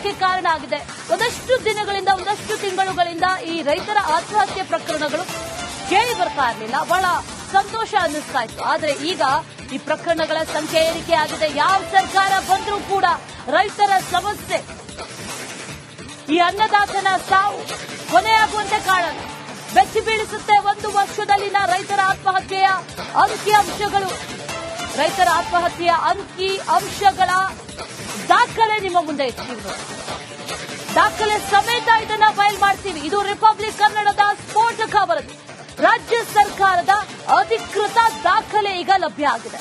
ಆತಂಕಕ್ಕೆ ಕಾರಣ ಆಗಿದೆ. ಒಂದಷ್ಟು ದಿನಗಳಿಂದ ಒಂದಷ್ಟು ತಿಂಗಳುಗಳಿಂದ ಈ ರೈತರ ಆತ್ಮಹತ್ಯೆ ಪ್ರಕರಣಗಳು ಕೇಳಿ ಬರ್ತಾ ಇರಲಿಲ್ಲ. ಬಹಳ ಸಂತೋಷ ಅನ್ನಿಸ್ತಾ ಇತ್ತು. ಆದ್ರೆ ಈಗ ಈ ಪ್ರಕರಣಗಳ ಸಂಖ್ಯೆ ಏರಿಕೆ ಆಗಿದೆ. ಯಾವ ಸರ್ಕಾರ ಬಂದರೂ ಕೂಡ ರೈತರ ಸಮಸ್ಯೆ, ಈ ಅನ್ನದಾತನ ಸಾವು ಕೊನೆಯಾಗುವಂತೆ ಕಾಣಲ್ಲ. ಬೆಚ್ಚಿ ಬೀಳಿಸುತ್ತೆ 1 ವರ್ಷದಲ್ಲಿನ ರೈತರ ಆತ್ಮಹತ್ಯೆಯ ಅಂಕಿಅಂಶಗಳು. ರೈತರ ಆತ್ಮಹತ್ಯೆಯ ಅಂಕಿಅಂಶಗಳ ದಾಖಲೆ ನಿಮ್ಮ ಮುಂದೆ ಇಟ್ಟಿರ್ಬೋದು. ದಾಖಲೆ ಸಮೇತ ಇದನ್ನ ಬಯಲು ಮಾಡ್ತೀವಿ. ಇದು ರಿಪಬ್ಲಿಕ್ ಕನ್ನಡದ ಸ್ಫೋಟಕ ವರದಿ. ರಾಜ್ಯ ಸರ್ಕಾರದ ಅಧಿಕೃತ ದಾಖಲೆ ಈಗ ಲಭ್ಯ ಆಗಿದೆ.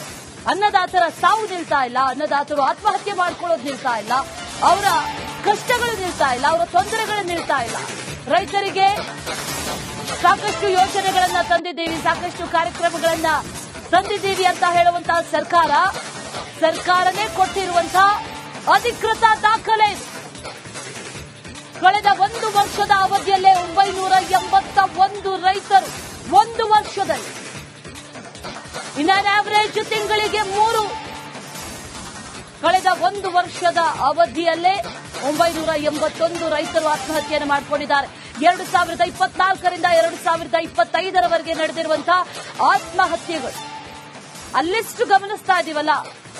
ಅನ್ನದಾತರ ಸಾವು ನಿಲ್ತಾ ಇಲ್ಲ, ಅನ್ನದಾತರು ಆತ್ಮಹತ್ಯೆ ಮಾಡ್ಕೊಳ್ಳೋದು ನಿಲ್ತಾ ಇಲ್ಲ, ಅವರ ಕಷ್ಟಗಳು ನಿಲ್ತಾ ಇಲ್ಲ, ಅವರ ತೊಂದರೆಗಳು ನಿಲ್ತಾ ಇಲ್ಲ. ರೈತರಿಗೆ ಸಾಕಷ್ಟು ಯೋಜನೆಗಳನ್ನ ತಂದಿದ್ದೀವಿ, ಸಾಕಷ್ಟು ಕಾರ್ಯಕ್ರಮಗಳನ್ನ ತಂದಿದ್ದೀವಿ ಅಂತ ಹೇಳುವಂತಹ ಸರ್ಕಾರನೇ ಕೊಟ್ಟಿರುವಂತಹ ಅಧಿಕೃತ ದಾಖಲೆ. ಕಳೆದ 1 ವರ್ಷದ ಅವಧಿಯಲ್ಲೇ 981 ರೈತರು 1 ವರ್ಷದಲ್ಲಿ, ಇನ್ ಆವರೇಜ್ ತಿಂಗಳಿಗೆ 3. ಕಳೆದ 1 ವರ್ಷದ ಅವಧಿಯಲ್ಲೇ 981 ರೈತರು ಆತ್ಮಹತ್ಯೆಯನ್ನು ಮಾಡಿಕೊಂಡಿದ್ದಾರೆ. 2024ರಿಂದ 2025ರವರೆಗೆ ನಡೆದಿರುವಂತಹ ಆತ್ಮಹತ್ಯೆಗಳು ಅಲ್ಲಿಷ್ಟು ಗಮನಿಸ್ತಾ ಇದೀವಲ್ಲ,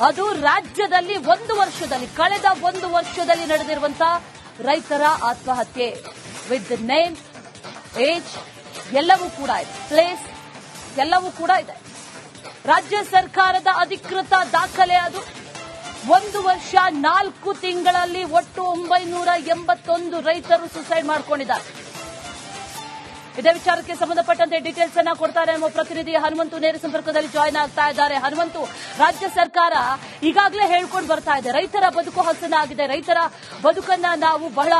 ಅದು ರಾಜ್ಯದಲ್ಲಿ 1 ವರ್ಷದಲ್ಲಿ, ಕಳೆದ 1 ವರ್ಷದಲ್ಲಿ ನಡೆದಿರುವಂತಹ ರೈತರ ಆತ್ಮಹತ್ಯೆ ವಿತ್ ನೇಮ್, ಏಜ್ ಎಲ್ಲವೂ ಕೂಡ ಇದೆ, ಪ್ಲೇಸ್ ಎಲ್ಲವೂ ಕೂಡ ಇದೆ. ರಾಜ್ಯ ಸರ್ಕಾರದ ಅಧಿಕೃತ ದಾಖಲೆ ಅದು. 1 ವರ್ಷ 4 ತಿಂಗಳಲ್ಲಿ ಒಟ್ಟು 981 ರೈತರು ಸುಸೈಡ್ ಮಾಡಿಕೊಂಡಿದ್ದಾರೆ. ಇದೇ ವಿಚಾರಕ್ಕೆ ಸಂಬಂಧಪಟ್ಟಂತೆ ಡೀಟೇಲ್ಸ್ ಅನ್ನ ಕೊಡ್ತಾರೆ ನಮ್ಮ ಪ್ರತಿನಿಧಿ ಹನುಮಂತು. ನೇರ ಸಂಪರ್ಕದಲ್ಲಿ ಜಾಯ್ನ್ ಆಗ್ತಾ ಇದ್ದಾರೆ. ಹನುಮಂತು, ರಾಜ್ಯ ಸರ್ಕಾರ ಈಗಾಗಲೇ ಹೇಳ್ಕೊಂಡು ಬರ್ತಾ ಇದೆ ರೈತರ ಬದುಕು ಹಸನಾಗಿದೆ, ರೈತರ ಬದುಕನ್ನ ನಾವು ಬಹಳ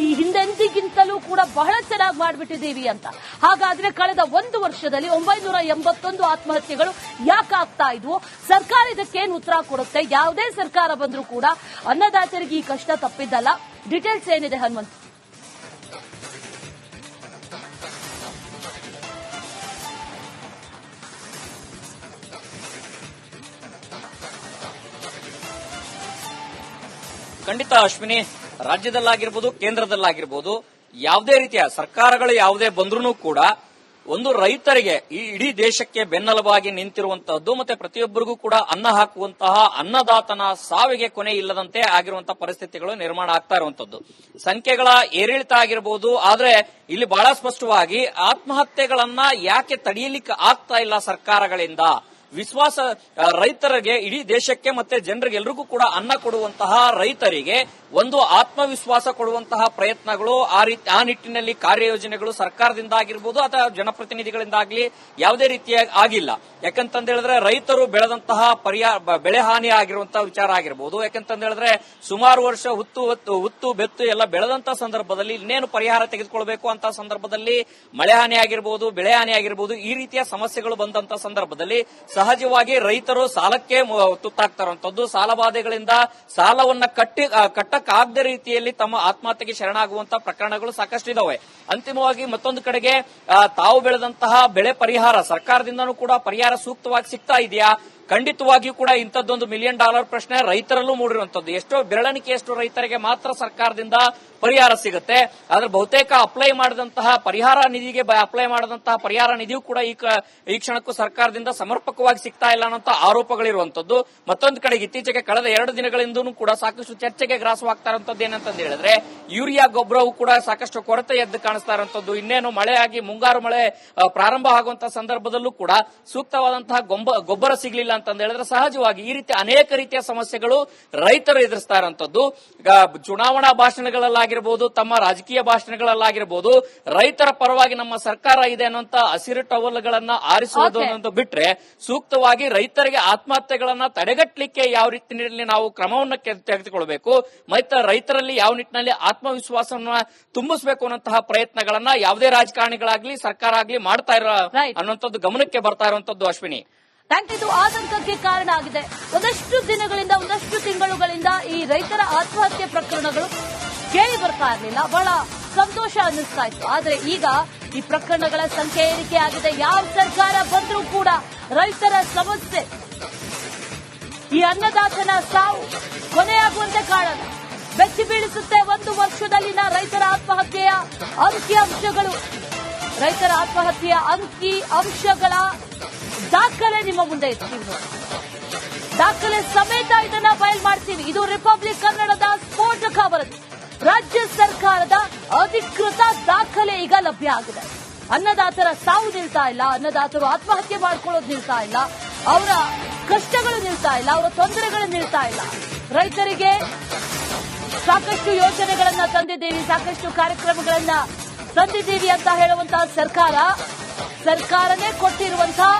ಈ ಹಿಂದೆಂದಿಗಿಂತಲೂ ಕೂಡ ಬಹಳ ಚೆನ್ನಾಗಿ ಮಾಡಿಬಿಟ್ಟಿದ್ದೀವಿ ಅಂತ. ಹಾಗಾದ್ರೆ ಕಳೆದ 1 ವರ್ಷದಲ್ಲಿ 981 ಆತ್ಮಹತ್ಯೆಗಳು ಯಾಕಾಗ್ತಾ ಇದ್ವು? ಸರ್ಕಾರ ಇದಕ್ಕೇನು ಉತ್ತರ ಕೊಡುತ್ತೆ? ಯಾವುದೇ ಸರ್ಕಾರ ಬಂದರೂ ಕೂಡ ಅನ್ನದಾತರಿಗೆ ಈ ಕಷ್ಟ ತಪ್ಪಿದ್ದಲ್ಲ. ಡೀಟೇಲ್ಸ್ ಏನಿದೆ ಹನುಮಂತು? ಖಂಡಿತ ಅಶ್ವಿನಿ, ರಾಜ್ಯದಲ್ಲಾಗಿರ್ಬೋದು ಕೇಂದ್ರದಲ್ಲಾಗಿರ್ಬೋದು ಯಾವುದೇ ರೀತಿಯ ಸರ್ಕಾರಗಳು ಯಾವುದೇ ಬಂದ್ರೂ ಕೂಡ ಒಂದು ರೈತರಿಗೆ ಈ ಇಡೀ ದೇಶಕ್ಕೆ ಬೆನ್ನೆಲುಬಾಗಿ ನಿಂತಿರುವಂತಹದ್ದು ಮತ್ತೆ ಪ್ರತಿಯೊಬ್ಬರಿಗೂ ಕೂಡ ಅನ್ನ ಹಾಕುವಂತಹ ಅನ್ನದಾತನ ಸಾವಿಗೆ ಕೊನೆ ಇಲ್ಲದಂತೆ ಆಗಿರುವಂತಹ ಪರಿಸ್ಥಿತಿಗಳು ನಿರ್ಮಾಣ ಆಗ್ತಾ ಇರುವಂತದ್ದು. ಸಂಖ್ಯೆಗಳ ಏರಿಳಿತ ಆಗಿರಬಹುದು, ಆದ್ರೆ ಇಲ್ಲಿ ಬಹಳ ಸ್ಪಷ್ಟವಾಗಿ ಆತ್ಮಹತ್ಯೆಗಳನ್ನ ಯಾಕೆ ತಡೆಯಲಿಕ್ಕೆ ಆಗ್ತಾ ಇಲ್ಲ ಸರ್ಕಾರಗಳಿಂದ? ವಿಶ್ವಾಸ ರೈತರಿಗೆ, ಇಡೀ ದೇಶಕ್ಕೆ ಮತ್ತೆ ಜನರಿಗೆ ಎಲ್ರಿಗೂ ಕೂಡ ಅನ್ನ ಕೊಡುವಂತಹ ರೈತರಿಗೆ ಒಂದು ಆತ್ಮವಿಶ್ವಾಸ ಕೊಡುವಂತಹ ಪ್ರಯತ್ನಗಳು, ಆ ನಿಟ್ಟಿನಲ್ಲಿ ಕಾರ್ಯಯೋಜನೆಗಳು ಸರ್ಕಾರದಿಂದ ಆಗಿರ್ಬೋದು ಅಥವಾ ಜನಪ್ರತಿನಿಧಿಗಳಿಂದಾಗ್ಲಿ ಯಾವುದೇ ರೀತಿಯಾಗಿ ಆಗಿಲ್ಲ. ಯಾಕಂತಂದ ಹೇಳಿದ್ರೆ ರೈತರು ಬೆಳೆದಂತಹ ಬೆಳೆ ಹಾನಿ ಆಗಿರುವಂತಹ ವಿಚಾರ ಆಗಿರ್ಬೋದು. ಯಾಕಂತಂದ ಹೇಳಿದ್ರೆ ಸುಮಾರು ವರ್ಷ ಹುತ್ತು ಬೆತ್ತು ಎಲ್ಲ ಬೆಳೆದಂತಹ ಸಂದರ್ಭದಲ್ಲಿ ಇನ್ನೇನು ಪರಿಹಾರ ತೆಗೆದುಕೊಳ್ಬೇಕು ಅಂತ ಸಂದರ್ಭದಲ್ಲಿ ಮಳೆ ಹಾನಿ ಆಗಿರ್ಬೋದು, ಬೆಳೆ ಹಾನಿ ಆಗಿರ್ಬೋದು, ಈ ರೀತಿಯ ಸಮಸ್ಯೆಗಳು ಬಂದಂತಹ ಸಂದರ್ಭದಲ್ಲಿ ಸಹಜವಾಗಿ ರೈತರು ಸಾಲಕ್ಕೆ ತುತ್ತಾಗ್ತಾರಂತದ್ದು. ಸಾಲಬಾಧೆಗಳಿಂದ ಸಾಲವನ್ನ ಕಟ್ಟಕ್ಕಾಗದ ರೀತಿಯಲ್ಲಿ ತಮ್ಮ ಆತ್ಮಹತ್ಯೆಗೆ ಶರಣಾಗುವಂತಹ ಪ್ರಕರಣಗಳು ಸಾಕಷ್ಟು ಇದಾವೆ. ಅಂತಿಮವಾಗಿ ಮತ್ತೊಂದು ಕಡೆಗೆ ತಾವು ಬೆಳೆದಂತಹ ಬೆಳೆ ಪರಿಹಾರ ಸರ್ಕಾರದಿಂದನೂ ಕೂಡ ಪರಿಹಾರ ಸೂಕ್ತವಾಗಿ ಸಿಗ್ತಾ ಇದೆಯಾ? ಖಂಡಿತವಾಗಿಯೂ ಕೂಡ ಇಂಥದ್ದೊಂದು $1 ಮಿಲಿಯನ್ ಪ್ರಶ್ನೆ ರೈತರಲ್ಲೂ ಮೂಡಿರುವಂತದ್ದು. ಎಷ್ಟೋ ಬೆರಳಿಕೆಯಷ್ಟು ರೈತರಿಗೆ ಮಾತ್ರ ಸರ್ಕಾರದಿಂದ ಪರಿಹಾರ ಸಿಗುತ್ತೆ. ಆದ್ರೆ ಬಹುತೇಕ ಅಪ್ಲೈ ಮಾಡಿದಂತಹ ಪರಿಹಾರ ನಿಧಿಗೆ ಅಪ್ಲೈ ಮಾಡಿದಂತಹ ಪರಿಹಾರ ನಿಧಿಯೂ ಕೂಡ ಈ ಕ್ಷಣಕ್ಕೂ ಸರ್ಕಾರದಿಂದ ಸಮರ್ಪಕವಾಗಿ ಸಿಗ್ತಾ ಇಲ್ಲ ಅನ್ನೋ ಆರೋಪಗಳಿರುವಂತದ್ದು. ಮತ್ತೊಂದು ಕಡೆಗೆ ಇತ್ತೀಚೆಗೆ ಕಳೆದ 2 ದಿನಗಳಿಂದಲೂ ಕೂಡ ಸಾಕಷ್ಟು ಚರ್ಚೆಗೆ ಗ್ರಾಸವಾಗ್ತಾ ಇರುವಂತದ್ದು ಏನಂತ ಹೇಳಿದ್ರೆ ಯೂರಿಯಾ ಗೊಬ್ಬರವೂ ಕೂಡ ಸಾಕಷ್ಟು ಕೊರತೆ ಎದ್ದು ಕಾಣಿಸ್ತಾ ಇರುವಂತದ್ದು. ಇನ್ನೇನು ಮಳೆಯಾಗಿ ಮುಂಗಾರು ಮಳೆ ಪ್ರಾರಂಭ ಆಗುವಂತಹ ಸಂದರ್ಭದಲ್ಲೂ ಕೂಡ ಸೂಕ್ತವಾದಂತಹ ಗೊಬ್ಬರ ಸಿಗಲಿಲ್ಲ ಅಂತ ಹೇಳಿದ್ರೆ ಸಹಜವಾಗಿ ಈ ರೀತಿ ಅನೇಕ ರೀತಿಯ ಸಮಸ್ಯೆಗಳು ರೈತರು ಎದುರಿಸ್ತಾ ಇರುವಂತದ್ದು. ಚುನಾವಣಾ ಭಾಷಣಗಳಲ್ಲಾಗಿರ್ಬೋದು, ತಮ್ಮ ರಾಜಕೀಯ ಭಾಷಣಗಳಲ್ಲಾಗಿರ್ಬೋದು, ರೈತರ ಪರವಾಗಿ ನಮ್ಮ ಸರ್ಕಾರ ಇದೆ ಅನ್ನುವಂತ ಹಸಿರು ಟವಲ್ಗಳನ್ನ ಆರಿಸುವುದು ಅನ್ನೋದು ಬಿಟ್ರೆ ಸೂಕ್ತವಾಗಿ ರೈತರಿಗೆ ಆತ್ಮಹತ್ಯೆಗಳನ್ನ ತಡೆಗಟ್ಟಲಿಕ್ಕೆ ಯಾವ ರೀತಿಯಲ್ಲಿ ನಾವು ಕ್ರಮವನ್ನು ತೆಗೆದುಕೊಳ್ಬೇಕು, ಮತ್ತೆ ರೈತರಲ್ಲಿ ಯಾವ ನಿಟ್ಟಿನಲ್ಲಿ ಆತ್ಮವಿಶ್ವಾಸವನ್ನ ತುಂಬಿಸಬೇಕು ಅನ್ನುವಂತಹ ಪ್ರಯತ್ನಗಳನ್ನ ಯಾವುದೇ ರಾಜಕಾರಣಿಗಳಾಗ್ಲಿ ಸರ್ಕಾರ ಆಗ್ಲಿ ಮಾಡ್ತಾ ಇರೋ ಅನ್ನುವಂಥದ್ದು ಗಮನಕ್ಕೆ ಬರ್ತಾ ಇರುವಂತದ್ದು. ಅಶ್ವಿನಿ, ಇದು ಆತಂಕಕ್ಕೆ ಕಾರಣ ಆಗಿದೆ. ಒಂದಷ್ಟು ದಿನಗಳಿಂದ ಒಂದಷ್ಟು ತಿಂಗಳುಗಳಿಂದ ಈ ರೈತರ ಆತ್ಮಹತ್ಯೆ ಪ್ರಕರಣಗಳು ಕೇಳಿ ಬರ್ತಾ ಇರಲಿಲ್ಲ. ಬಹಳ ಸಂತೋಷ ಅನ್ನಿಸ್ತಾ ಇತ್ತು. ಆದ್ರೆ ಈಗ ಈ ಪ್ರಕರಣಗಳ ಸಂಖ್ಯೆ ಏರಿಕೆ ಆಗಿದೆ. ಯಾವ ಸರ್ಕಾರ ಬಂದರೂ ಕೂಡ ರೈತರ ಸಮಸ್ಯೆ, ಈ ಅನ್ನದಾತನ ಸಾವು ಕೊನೆಯಾಗುವಂತೆ ಕಾಣಲ್ಲ. ಬೆಚ್ಚಿ ಬೀಳಿಸುತ್ತೆ ಒಂದು ವರ್ಷದಲ್ಲಿನ ರೈತರ ಆತ್ಮಹತ್ಯೆಯ ಅಂಕಿಅಂಶಗಳು, ರೈತರ ಆತ್ಮಹತ್ಯೆಯ ಅಂಕಿಅಂಶಗಳ ದಾಖಲೆ ನಿಮ್ಮ ಮುಂದೆ ಇರ್ತೀವಿ. ದಾಖಲೆ ಸಮೇತ ಇದನ್ನ ಬಯಲು ಮಾಡ್ತೀವಿ. ಇದು ರಿಪಬ್ಲಿಕ್ ಕನ್ನಡದ ಸ್ಫೋಟಕ ವರದಿ. ರಾಜ್ಯ ಸರ್ಕಾರದ ಅಧಿಕೃತ ದಾಖಲೆ ಈಗ ಲಭ್ಯ ಆಗಿದೆ. ಅನ್ನದಾತರ ಸಾವು ನಿಲ್ತಾ ಇಲ್ಲ, ಅನ್ನದಾತರು ಆತ್ಮಹತ್ಯೆ ಮಾಡ್ಕೊಳ್ಳೋದು ನಿಲ್ತಾ ಇಲ್ಲ, ಅವರ ಕಷ್ಟಗಳು ನಿಲ್ತಾ ಇಲ್ಲ, ಅವರ ತೊಂದರೆಗಳು ನಿಲ್ತಾ ಇಲ್ಲ. ರೈತರಿಗೆ ಸಾಕಷ್ಟು ಯೋಜನೆಗಳನ್ನ ತಂದಿದ್ದೀವಿ, ಸಾಕಷ್ಟು ಕಾರ್ಯಕ್ರಮಗಳನ್ನ ತಂದಿದ್ದೀವಿ ಅಂತ ಹೇಳುವಂತಹ ಸರ್ಕಾರನೇ ಕೊಟ್ಟಿರುವಂತಹ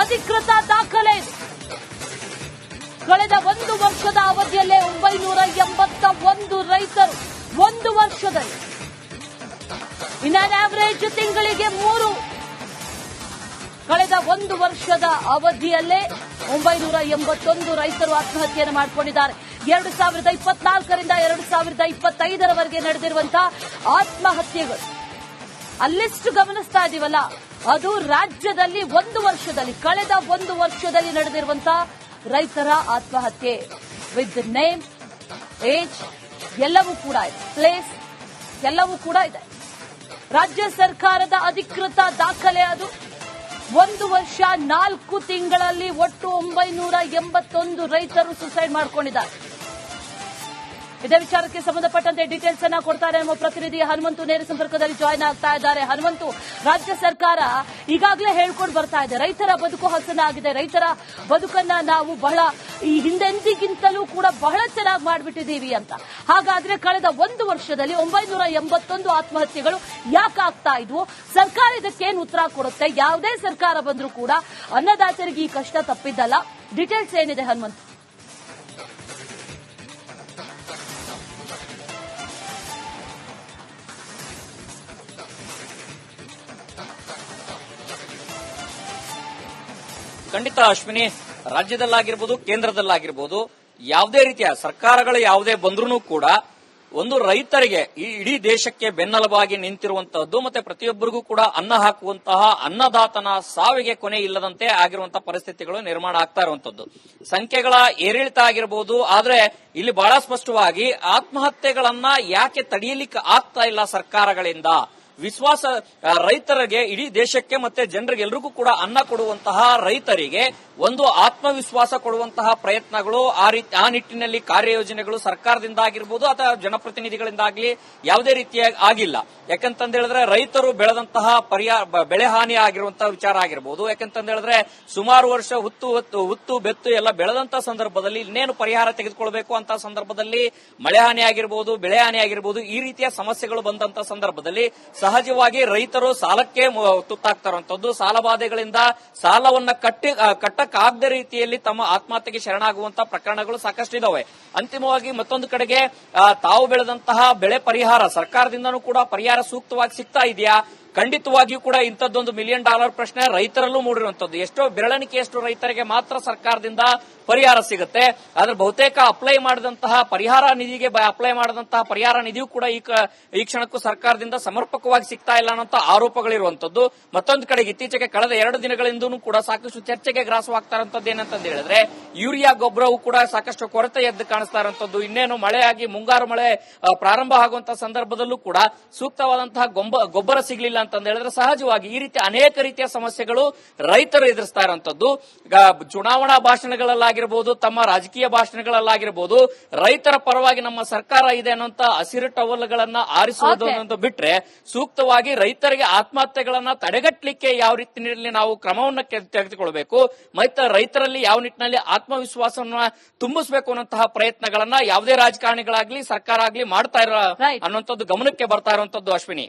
ಅಧಿಕೃತ ದಾಖಲೆ. ಕಳೆದ ಒಂದು ವರ್ಷದ ಅವಧಿಯಲ್ಲೇ 981 ರೈತರು ಒಂದು ವರ್ಷದಲ್ಲಿ, ಇನ್ ಆನ್ ಆವರೇಜ್ ತಿಂಗಳಿಗೆ 3, ಕಳೆದ ಒಂದು ವರ್ಷದ ಅವಧಿಯಲ್ಲೇ 981 ರೈತರು ಆತ್ಮಹತ್ಯೆಯನ್ನು ಮಾಡಿಕೊಂಡಿದ್ದಾರೆ. 2024ರಿಂದ 2025ರವರೆಗೆ ನಡೆದಿರುವಂತಹ ಆತ್ಮಹತ್ಯೆಗಳು ಅಲ್ಲಿಷ್ಟು ಗಮನಿಸ್ತಾ ಇದೀವಲ್ಲ, ಅದು ರಾಜ್ಯದಲ್ಲಿ ಒಂದು ವರ್ಷದಲ್ಲಿ, ಕಳೆದ ಒಂದು ವರ್ಷದಲ್ಲಿ ನಡೆದಿರುವಂತಹ ರೈತರ ಆತ್ಮಹತ್ಯೆ ವಿತ್ ನೇಮ್, ಏಜ್ ಎಲ್ಲವೂ ಕೂಡ ಇದೆ, ಪ್ಲೇಸ್ ಎಲ್ಲವೂ ಕೂಡ ಇದೆ. ರಾಜ್ಯ ಸರ್ಕಾರದ ಅಧಿಕೃತ ದಾಖಲೆ ಅದು. ಒಂದು ವರ್ಷ 4 ತಿಂಗಳಲ್ಲಿ ಒಟ್ಟು 981 ರೈತರು ಸುಸೈಡ್ ಮಾಡಿಕೊಂಡಿದ್ದಾರೆ. ಇದೇ ವಿಚಾರಕ್ಕೆ ಸಂಬಂಧಪಟ್ಟಂತೆ ಡೀಟೇಲ್ಸ್ ಅನ್ನ ಕೊಡ್ತಾರೆ ನಮ್ಮ ಪ್ರತಿನಿಧಿ ಹನುಮಂತು. ನೇರ ಸಂಪರ್ಕದಲ್ಲಿ ಜಾಯ್ನ್ ಆಗ್ತಾ ಇದ್ದಾರೆ. ಹನುಮಂತು, ರಾಜ್ಯ ಸರ್ಕಾರ ಈಗಾಗಲೇ ಹೇಳ್ಕೊಂಡು ಬರ್ತಾ ಇದೆ, ರೈತರ ಬದುಕು ಹಸನಾಗಿದೆ, ರೈತರ ಬದುಕನ್ನ ನಾವು ಬಹಳ ಈ ಹಿಂದೆಂದಿಗಿಂತಲೂ ಕೂಡ ಬಹಳ ಚೆನ್ನಾಗಿ ಮಾಡಿಬಿಟ್ಟಿದ್ದೀವಿ ಅಂತ. ಹಾಗಾದ್ರೆ ಕಳೆದ ಒಂದು ವರ್ಷದಲ್ಲಿ 981 ಆತ್ಮಹತ್ಯೆಗಳು ಯಾಕೆ ಆಗ್ತಾ ಇದ್ವು? ಸರ್ಕಾರ ಇದಕ್ಕೇನು ಉತ್ತರ ಕೊಡುತ್ತೆ? ಯಾವುದೇ ಸರ್ಕಾರ ಬಂದರೂ ಕೂಡ ಅನ್ನದಾತರಿಗೆ ಈ ಕಷ್ಟ ತಪ್ಪಿದ್ದಲ್ಲ. ಡೀಟೇಲ್ಸ್ ಏನಿದೆ ಹನುಮಂತು? ಖಂಡಿತ ಅಶ್ವಿನಿ, ರಾಜ್ಯದಲ್ಲಾಗಿರ್ಬೋದು ಕೇಂದ್ರದಲ್ಲಾಗಿರ್ಬೋದು ಯಾವುದೇ ರೀತಿಯ ಸರ್ಕಾರಗಳು ಯಾವುದೇ ಬಂದ್ರೂ ಕೂಡ ಒಂದು ರೈತರಿಗೆ ಈ ಇಡೀ ದೇಶಕ್ಕೆ ಬೆನ್ನೆಲುಬಾಗಿ ನಿಂತಿರುವಂತಹದ್ದು ಮತ್ತೆ ಪ್ರತಿಯೊಬ್ಬರಿಗೂ ಕೂಡ ಅನ್ನ ಹಾಕುವಂತಹ ಅನ್ನದಾತನ ಸಾವಿಗೆ ಕೊನೆ ಇಲ್ಲದಂತೆ ಆಗಿರುವಂತಹ ಪರಿಸ್ಥಿತಿಗಳು ನಿರ್ಮಾಣ ಆಗ್ತಾ ಇರುವಂತದ್ದು. ಸಂಖ್ಯೆಗಳ ಏರಿಳಿತ ಆಗಿರಬಹುದು, ಆದ್ರೆ ಇಲ್ಲಿ ಬಹಳ ಸ್ಪಷ್ಟವಾಗಿ ಆತ್ಮಹತ್ಯೆಗಳನ್ನ ಯಾಕೆ ತಡೆಯಲಿಕ್ಕೆ ಆಗ್ತಾ ಇಲ್ಲ ಸರ್ಕಾರಗಳಿಂದ? ವಿಶ್ವಾಸ ರೈತರಿಗೆ, ಇಡೀ ದೇಶಕ್ಕೆ ಮತ್ತೆ ಜನರಿಗೆಲ್ಲರಿಗೂ ಕೂಡ ಅನ್ನ ಕೊಡುವಂತಹ ರೈತರಿಗೆ ಒಂದು ಆತ್ಮವಿಶ್ವಾಸ ಕೊಡುವಂತಹ ಪ್ರಯತ್ನಗಳು, ಆ ನಿಟ್ಟಿನಲ್ಲಿ ಕಾರ್ಯಯೋಜನೆಗಳು ಸರ್ಕಾರದಿಂದ ಆಗಿರ್ಬೋದು ಅಥವಾ ಜನಪ್ರತಿನಿಧಿಗಳಿಂದಾಗ್ಲಿ ಯಾವುದೇ ರೀತಿಯಾಗಿ ಆಗಿಲ್ಲ. ಯಾಕಂತಂದ ಹೇಳಿದ್ರೆ ರೈತರು ಬೆಳೆದಂತಹ ಬೆಳೆ ಹಾನಿ ಆಗಿರುವಂತಹ ವಿಚಾರ ಆಗಿರ್ಬೋದು. ಯಾಕಂತಂದ ಹೇಳಿದ್ರೆ ಸುಮಾರು ವರ್ಷ ಹುತ್ತು ಬೆತ್ತು ಎಲ್ಲ ಬೆಳೆದಂತಹ ಸಂದರ್ಭದಲ್ಲಿ ಇನ್ನೇನು ಪರಿಹಾರ ತೆಗೆದುಕೊಳ್ಬೇಕು ಅಂತ ಸಂದರ್ಭದಲ್ಲಿ ಮಳೆ ಹಾನಿ ಆಗಿರ್ಬೋದು, ಬೆಳೆ ಹಾನಿ ಆಗಿರ್ಬೋದು, ಈ ರೀತಿಯ ಸಮಸ್ಯೆಗಳು ಬಂದಂತಹ ಸಂದರ್ಭದಲ್ಲಿ ಸಹಜವಾಗಿ ರೈತರು ಸಾಲಕ್ಕೆ ತುತ್ತಾಗ್ತಾರಂತದ್ದು. ಸಾಲಬಾಧೆಗಳಿಂದ ಸಾಲವನ್ನ ಕಟ್ಟಕ್ಕಾಗದ ರೀತಿಯಲ್ಲಿ ತಮ್ಮ ಆತ್ಮಹತ್ಯೆಗೆ ಶರಣಾಗುವಂತಹ ಪ್ರಕರಣಗಳು ಸಾಕಷ್ಟು ಇದಾವೆ. ಅಂತಿಮವಾಗಿ ಮತ್ತೊಂದು ಕಡೆಗೆ ತಾವು ಬೆಳೆದಂತಹ ಬೆಳೆ ಪರಿಹಾರ ಸರ್ಕಾರದಿಂದನೂ ಕೂಡ ಪರಿಹಾರ ಸೂಕ್ತವಾಗಿ ಸಿಗ್ತಾ ಇದೆಯಾ? ಖಂಡಿತವಾಗಿಯೂ ಕೂಡ ಇಂಥದ್ದೊಂದು $1 ಮಿಲಿಯನ್ ಪ್ರಶ್ನೆ ರೈತರಲ್ಲೂ ಮೂಡಿರುವಂತದ್ದು. ಎಷ್ಟೋ ಬೆರಳಿಕೆಯಷ್ಟು ರೈತರಿಗೆ ಮಾತ್ರ ಸರ್ಕಾರದಿಂದ ಪರಿಹಾರ ಸಿಗುತ್ತೆ. ಆದ್ರೆ ಬಹುತೇಕ ಅಪ್ಲೈ ಮಾಡಿದಂತಹ ಪರಿಹಾರ ನಿಧಿಗೆ ಅಪ್ಲೈ ಮಾಡಿದಂತಹ ಪರಿಹಾರ ನಿಧಿಯೂ ಕೂಡ ಈ ಕ್ಷಣಕ್ಕೂ ಸರ್ಕಾರದಿಂದ ಸಮರ್ಪಕವಾಗಿ ಸಿಗ್ತಾ ಇಲ್ಲ ಅನ್ನೋ ಆರೋಪಗಳಿರುವಂತದ್ದು. ಮತ್ತೊಂದು ಕಡೆಗೆ ಇತ್ತೀಚೆಗೆ ಕಳೆದ 2 ದಿನಗಳಿಂದನೂ ಕೂಡ ಸಾಕಷ್ಟು ಚರ್ಚೆಗೆ ಗ್ರಾಸವಾಗ್ತಾ ಇರುವಂತದ್ದು ಏನಂತ ಹೇಳಿದ್ರೆ ಯೂರಿಯಾ ಗೊಬ್ಬರವೂ ಕೂಡ ಸಾಕಷ್ಟು ಕೊರತೆ ಎದ್ದು ಕಾಣಿಸ್ತಾ ಇರುವಂತದ್ದು. ಇನ್ನೇನು ಮಳೆಯಾಗಿ ಮುಂಗಾರು ಮಳೆ ಪ್ರಾರಂಭ ಆಗುವಂತಹ ಸಂದರ್ಭದಲ್ಲೂ ಕೂಡ ಸೂಕ್ತವಾದಂತಹ ಗೊಬ್ಬರ ಸಿಗಲಿಲ್ಲ ಅಂತ ಹೇಳಿದ್ರೆ ಸಹಜವಾಗಿ ಈ ರೀತಿ ಅನೇಕ ರೀತಿಯ ಸಮಸ್ಯೆಗಳು ರೈತರು ಎದುರಿಸ್ತಾ ಇರುವಂತದ್ದು. ಚುನಾವಣಾ ಭಾಷಣಗಳಲ್ಲಾಗಿರ್ಬೋದು, ತಮ್ಮ ರಾಜಕೀಯ ಭಾಷಣಗಳಲ್ಲಾಗಿರ್ಬೋದು, ರೈತರ ಪರವಾಗಿ ನಮ್ಮ ಸರ್ಕಾರ ಇದೆ ಅನ್ನುವಂತ ಹಸಿರು ಟವಲ್ಗಳನ್ನ ಆರಿಸುವುದು ಬಿಟ್ರೆ ಸೂಕ್ತವಾಗಿ ರೈತರಿಗೆ ಆತ್ಮಹತ್ಯೆಗಳನ್ನ ತಡೆಗಟ್ಟಲಿಕ್ಕೆ ಯಾವ ರೀತಿಯಲ್ಲಿ ನಾವು ಕ್ರಮವನ್ನು ತೆಗೆದುಕೊಳ್ಬೇಕು, ಮತ್ತೆ ರೈತರಲ್ಲಿ ಯಾವ ನಿಟ್ಟಿನಲ್ಲಿ ಆತ್ಮವಿಶ್ವಾಸವನ್ನ ತುಂಬಿಸಬೇಕು ಅನ್ನುವಂತಹ ಪ್ರಯತ್ನಗಳನ್ನ ಯಾವುದೇ ರಾಜಕಾರಣಿಗಳಾಗ್ಲಿ ಸರ್ಕಾರ ಆಗ್ಲಿ ಮಾಡ್ತಾ ಇರೋ ಅನ್ನುವಂಥದ್ದು ಗಮನಕ್ಕೆ ಬರ್ತಾ ಇರುವಂತದ್ದು. ಅಶ್ವಿನಿ.